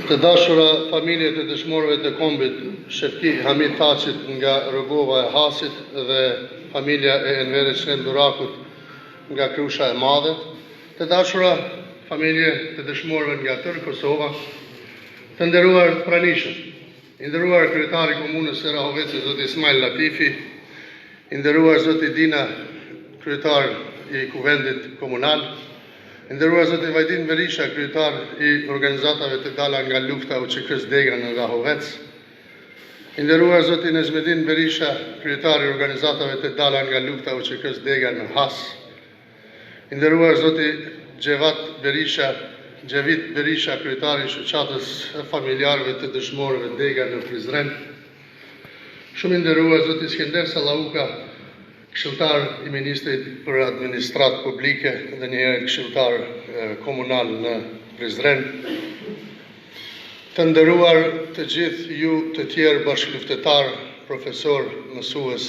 Të dashura familjet e dëshmorëve të kombit Shefki Hamid Thaçit nga Rrogova e Hasit dhe familja e Enverit Shlem Durakut nga Krusha e Madhe, të dashura familje të dëshmorëve nga tërë Kosova, të nderuar pranishëm, i nderuar kryetari komunës së Rahovecit zoti Ismail Latifi, i nderuar zoti Dina, kryetar i kuvendit komunal, i nderuar zoti Vajdin Berisha, kryetar i organizatave të dala nga lufta UÇK-s Dega në Rahovec, i nderuar zoti Nezmedin Berisha, kryetar i organizatave të dala nga lufta UÇK-s Dega në Has, i nderuar zoti Gjevit Berisha, kryetari i shoqatës familjarëve të dëshmorëve Dega në Prizren, shumë i nderuar zoti Skender Sallauka, këshilltar i ministrit për administratë publike dhe njëherë këshilltar komunal në Prizren, të nderuar të gjithë ju të tjerë bashkëluftetar, profesor, mësues,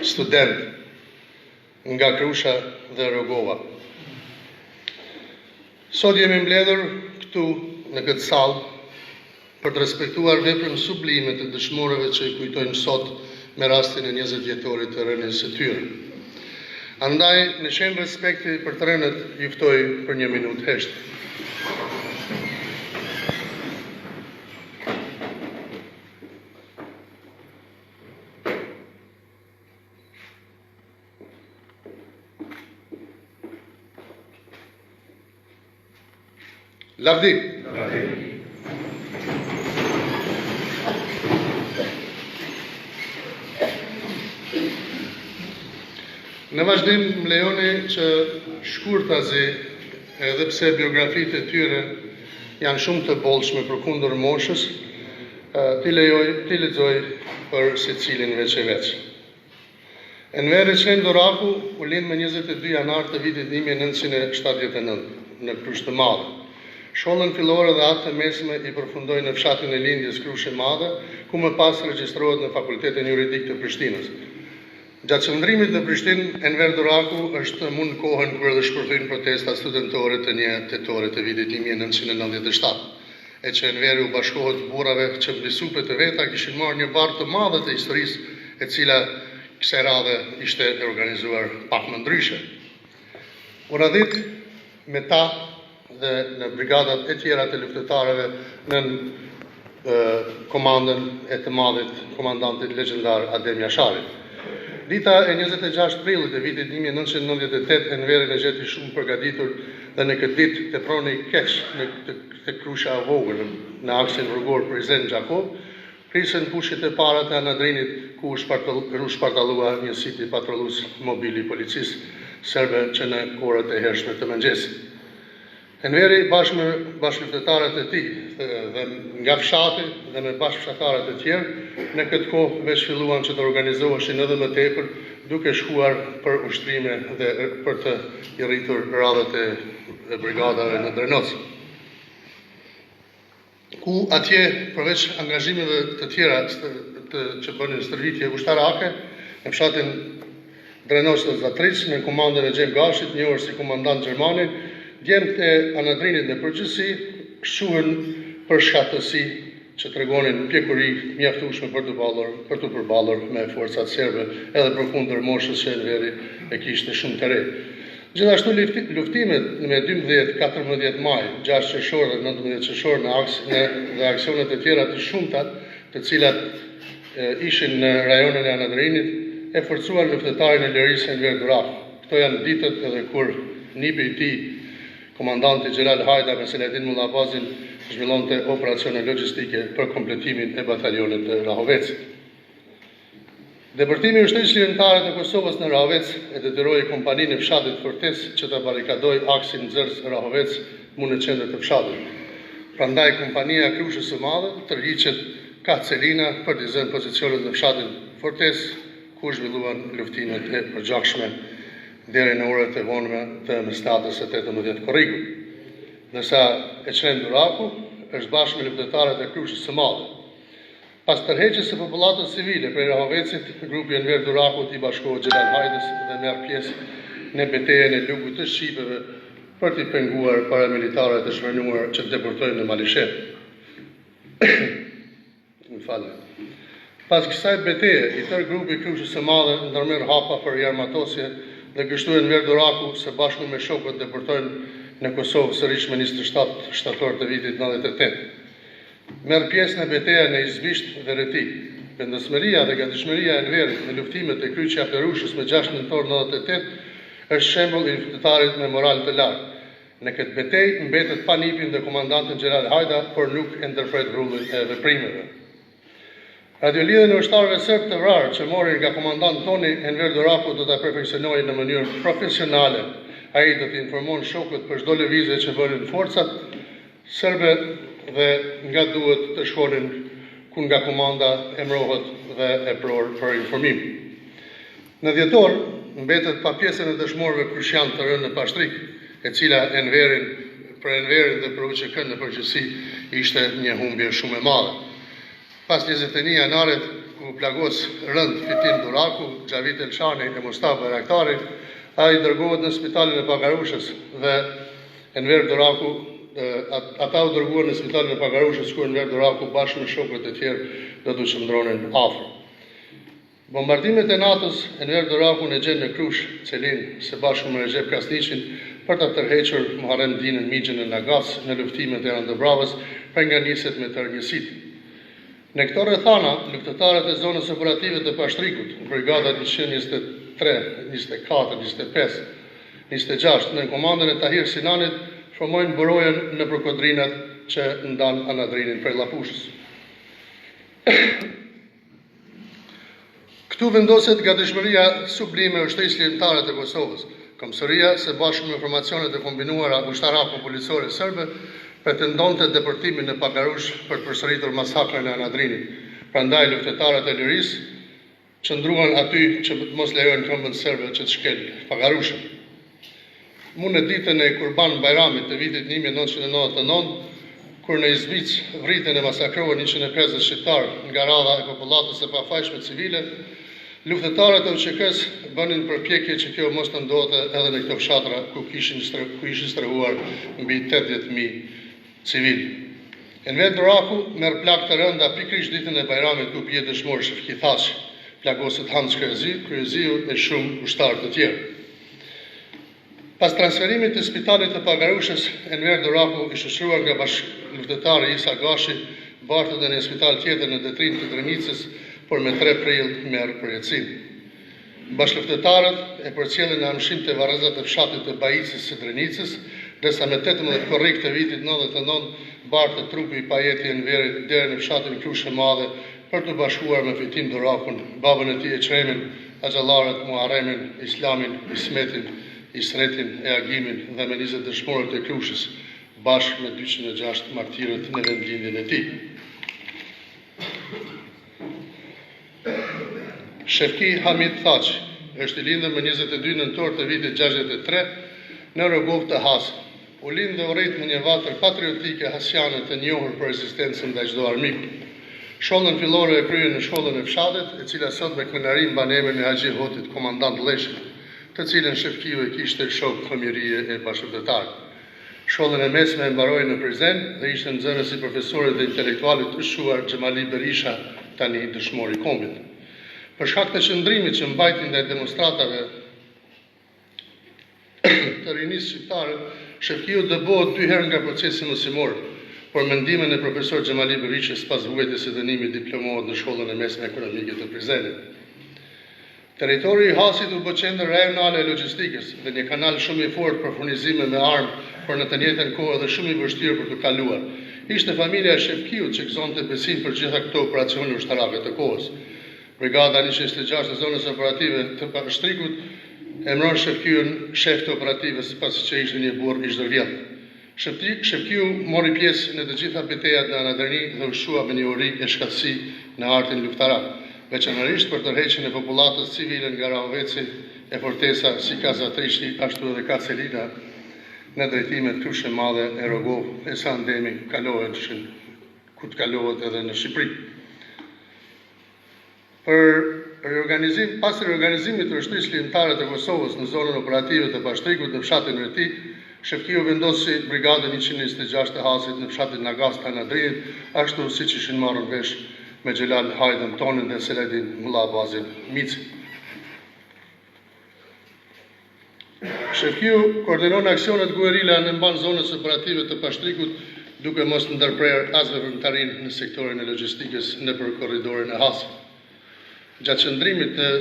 student nga Krusha dhe Rrogova. Sot jemi mbledhur këtu në këtë sallë për të respektuar veprën sublime të dëshmorëve që i kujtojmë sot me rastin e 20 vjetorit të rënies së tyre. Andaj, në shenjë respekti për të rënët, ju ftoj për 1 minutë heshtje. Lavdi. Në vazhdim më lejoni që shkurtazi, edhe pse biografitë e tyre janë shumë të bollshme përkundër moshës, t'i lexoj për secilin veç e veç. Enveri Shlem Duraku u lind më 22 janar të vitit 1979 në Krushë të Madhe. Shkollën fillore dhe atë të mesme i përfundoi në fshatin e lindjes Krushë e Madhe, ku më pas regjistrohet në Fakultetin Juridik të Prishtinës. Gjatë qëndrimit në Prishtinë, Enver Duraku është mund kohën kur edhe shpërthyn protesta studentore të 1 tetor të vitit 1997, e që Enveri u bashkohet burrave që mbi supe të veta kishin marrë një barë të madhe të historisë, e cila kësaj radhe ishte organizuar pak më ndryshe. U radhit me ta dhe në brigadat e tjera të luftetarëve në komandën e të madhit komandantit legjendar Adem Jasharit. Dita e 26 prillit e vitit 1998, Enverin e gjeti shumë përgatitur dhe në këtë ditë teproni keq në Krusha e Vogël në aksin rrugor Prizren-Gjakov, prisën pushit e para të anadrinit ku u shpartallua një siti patrollues mobil i policisë serbe që në orët e hershme të mëngjesit. Enveri bashkë me bashkëluftetarët e tij dhe nga fshati dhe me bashkëfshatarët e tjerë në këtë kohë veç filluan që të organizoheshin edhe më tepër, duke shkuar për ushtrime dhe për të i rritur radhët e brigadave në Drenoc. Ku atje përveç angazhimeve të tjera që bënin stërvitje ushtarake në fshatin Drenoc dhe Zatriç me komandën e Xhem Gashit, njohur si komandant gjermanin, djemtë e anadrinit në përgjithësi shuhen për shkatësi që tregonin pjekuri mjaftueshme për të përballur me forcat serbe edhe përkundër moshës që Enveri e kishte shumë të re. Gjithashtu luftimet me 12-14 maj, 6 qershor dhe 19 qershor dhe aksionet e tjera të shumta, të cilat ishin në rajonin e anadrinit, e forcuan luftetarin e lirisë Enver Duraku. Këto janë ditët edhe kur nipi i tij, komandanti Xhelal Hajda me Selahdin Mullabazin, zhvillonte operacione logjistike për kompletimin e batalionit të Rahovecit. Depërtimi i ushtrisë ligjendare të Kosovës në Rahovec e detyroi kompaninë e fshatit Fortes që të barikadoi aksin Nxërs Rahovec mu në qendër të fshatit. Prandaj kompania e Krushës së Madhe tërhiqet ka Celina për të zënë pozicionet në fshatin Fortes, ku zhvilluan luftimet e përgjakshme deri në orët e vonme të mesnatës së 18 korriku. Ndërsa e Shlem Duraku është bashkë me luftetarët e Krushës së Madhe. Pas tërheqjes së popullatës civile prej Rahovecit, grupi Enver Durakut i bashkohet Xhelal Hajdës dhe merr pjesë në betejën e Lugut të Shqipëve për t'i penguar paramilitarët e shmërnuar që deportojnë në Malishet. Pas kësaj beteje, i tërë grupi i Krushës së Madhe ndërmerr hapa për armatosje dhe kështu Enver Doraku së bashku me shokët deportojnë në Kosovë sërish me 27 shtator të vitit 98. Merr pjesë në betejën e Izbisht dhe Reti. Vendosmëria dhe gatishmëria e Enverit në luftimet e kryqja Perushës me 6 nëntor 98 është shembull i luftëtarit me moral të lartë. Në këtë betejë mbetet pa nipin dhe komandantin Gjeral Hajda, por nuk e ndërpret rrullin e veprimeve. Radiolidhjen e ushtarëve serb të vrarë që morin nga komandanti toni, Enver Doraku do ta perfeksionojë në mënyrë profesionale. Ai do të informon shokët për çdo lëvizje që bënin forcat serbe dhe nga duhet të shkonin ku nga komanda emrohet dhe e pror për informim. Në dhjetor mbetet pa pjesën e dëshmorëve kryshan të rënë në Pashtrik, e cila për Enverin dhe për UÇK-n në përgjithësi ishte një humbje shumë e madhe. Pas 21 janarit, ku plagos rënd Fitim Doraku, Xhavit Elshani e Mustafa Bayraktari, ai dërgohet në spitalin e Pagarushës dhe Enver Doraku, ata u dërguan në spitalin e Pagarushës, ku Enver Doraku bashkë me shokët e tjerë do të qëndronin afër. Bombardimet e NATO-s, Enver Doraku në gjenë në Krush, Celin, së bashku me Recep Kasniqin, për të tërhequr Muharrem Dinën Mixhën në Nagas në luftimet e Randëbravës për nga niset me tërgjësit. Në këto rrethana, luftëtarët e zonës operative të Pashtrikut, brigadat 123, 24, 25, 26, në komandën e Tahir Sinanit, formojnë burojen në përkodrinat që ndan anadrinin prej Llapushës. Këtu vendoset gatishmëria sublime e ushtrisë ligjtare të Kosovës. Komësëria, së bashku me informacionet e kombinuara ushtarako-policore serbe, pretendonte deportimin në Pagarush për të përsëritur masakrën e anadrinit. Prandaj luftëtarët e lirisë qëndruan aty që mos lejojnë këmbën serbe që të shkel Pagarushën. Në ditën e Kurban Bajramit të vitit 1999, kur në Izbic vritën e masakrohen 150 shqiptarë nga radha e popullatës së pafajshme civile, luftëtarët e UÇK-s bënin përpjekje që kjo mos të ndodhte edhe në këto fshatra ku ishin strehuar mbi 80.000 civil. Enver Doraku merr plagë të rënda pikërisht ditën e Bajramit ku bie dëshmor Shefki Thaçi, plagoset Hans Kryeziu e shumë ushtarë të tjerë. Pas transferimit të spitalit të Pagarushës, Enver Doraku i shoqëruar nga bashkëluftëtari Isa Gashi, bartet në një spital tjetër në detrin të Drenicës, por me 3 prill merr përjetësim. Bashkëluftëtarët e përcjellin në anëshim të varrezat të fshatit të Bajicës së Drenicës, ndërsa me 18 korrik të vitit 99 bartet trupi i pajeti Enverit deri në fshatin Krushë Madhe për të bashkuar me Fitim Dorakun, babën e tij Eçremin, axhallarët Muharremin, Islamin, Ismetin, Isretin e Agimin dhe me 20 dëshmorët e Krushës, bashkë me 206 martirët në vendlindjen e tij. Shefki Hamid Thaçi është i lindur më 22 nëntor të vitit 63 në Rogov të Hasë. U lind dhe u rrit në një vatër patriotike hasiane të njohur për rezistencën ndaj çdo armiku. Shkollën fillore e krye në shkollën e fshatit, e cila sot me kënaqëri mban emrin e Haxhi Hotit, komandant Lleshi, të cilën Shefkiu e kishte shok fëmijërie e bashkëpunëtarë. Shkollën e mesme e mbaroi në Prizren dhe ishte nxënës i profesorit dhe intelektualit të shuar Xhamali Berisha, tani dëshmor i kombit. Për shkak të qëndrimit që mbajti ndaj demonstratave të rinisë shqiptare, Shefkiu dëbohet 2 herë nga procesi mësimor, por me ndihmën e profesor Xhamali Berishës pas vuajtjes së dënimit diplomohet në shkollën e mesme ekonomike të Prizrenit. Territori i Hasit u bë qendër rajonale e logjistikës dhe një kanal shumë i fortë për furnizime me armë, por në të njëjtën kohë edhe shumë i vështirë për të kaluar. Ishte familja e Shefkiut që gëzonte besim për gjitha këto operacione ushtarake të kohës. Brigada 126 e zonës operative të Pashtrikut emron Shefkiun shef të operativës pasi që ishte një burr i zhdërvjell. Shefkiu mori pjesë në të gjitha betejat në Anadrni dhe ushqua me një uri e shkatësi në artin luftarak, veçanërisht për tërheqjen e popullatës civile nga Rahoveci e fortesa si Kazatrishti, ashtu edhe Kacelina në drejtimet Krushë Madhe e Rogov e Sandemi kalohet ku të kalohet edhe në Shqipëri. Pas reorganizimit të ushtrisë ligjtare të Kosovës në zonën operative të Pashtrikut në fshatin Reti, Shefkiu vendosi brigadën 126 të Hasit në fshatin Nagas të Anadrinit, ashtu si që ishin marrën vesh me Gjelal Hajdën Tonin dhe Seledin Mullabazin Mici. Shefkiu koordinon aksionet guerila në mban zonës operative të Pashtrikut, duke mos ndërprer as veprimtarin në sektorin e logjistikës nëpër korridorin e Hasit. Gjatë qëndrimit të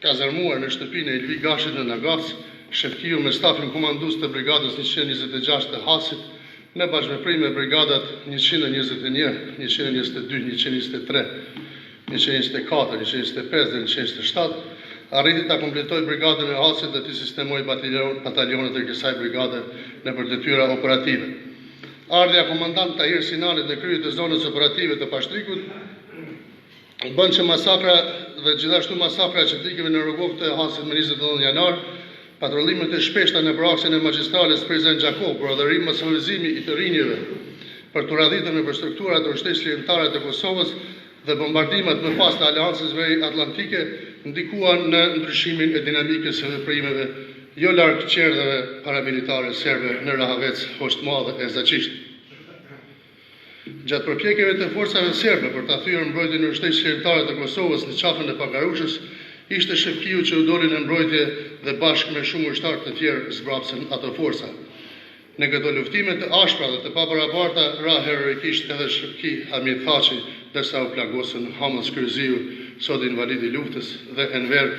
kazarmuar në shtëpinë e Ilvi Gashit në Nagas, Shefkiu me stafin komandues të brigadës 126 të Hasit, në bashkëveprim me brigadat 121, 122, 123, 124, 125 dhe 127, arriti ta kompletoj brigadën e Hasit dhe të sistemoj batalionet e kësaj brigade në për detyra operative. Ardhja komandant Tahir Sinalit në krye të zonës operative të Pashtrikut bën që masakra dhe gjithashtu masakra që ndikemi në rrugov të Hasit më 29 janar, patrollimet e shpeshta në aksin e magjistrales Prizren Gjakov, për adhërim mos furnizimi i të rinjeve për të radhitën në strukturat të shtetit ligjtare të Kosovës dhe bombardimet më pas të Aleancës Veri-Atlantike ndikuan në ndryshimin e dinamikës së veprimeve jo larg qerdheve paramilitare serbe në Rahavec, Hoshtë-Madhe e Zaçisht. Gjatë përpjekjeve të forcave serbe për ta thyer mbrojtjen e shtetit ligjtare të Kosovës në qafën e Pagarushës, ishte Shefkiu që u doli në mbrojtje dhe bashkë me shumë ushtarë të tjerë zbrapsën ato forca. Në këto luftime të ashpra dhe të pabarabarta ra heroikisht edhe Shefki Hamid Thaçi, derisa u plagosën Hamës Kërziu, sot invalid i luftës, dhe Enver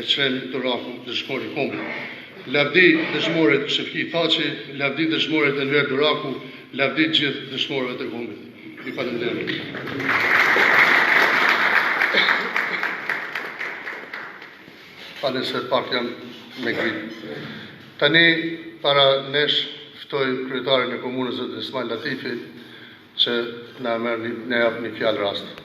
Eçrem Duraku, dëshmor i kombit. Lavdi dëshmorit Shefki Thaçi, lavdi dëshmorit Enver Duraku, lavdi gjithë dëshmorëve të kombit. Ju falenderoj. Falem se pak jam me grip. Tani para nesh ftoj kryetarin e komunës zot Ismail Latifi që na jap një fjalë rast.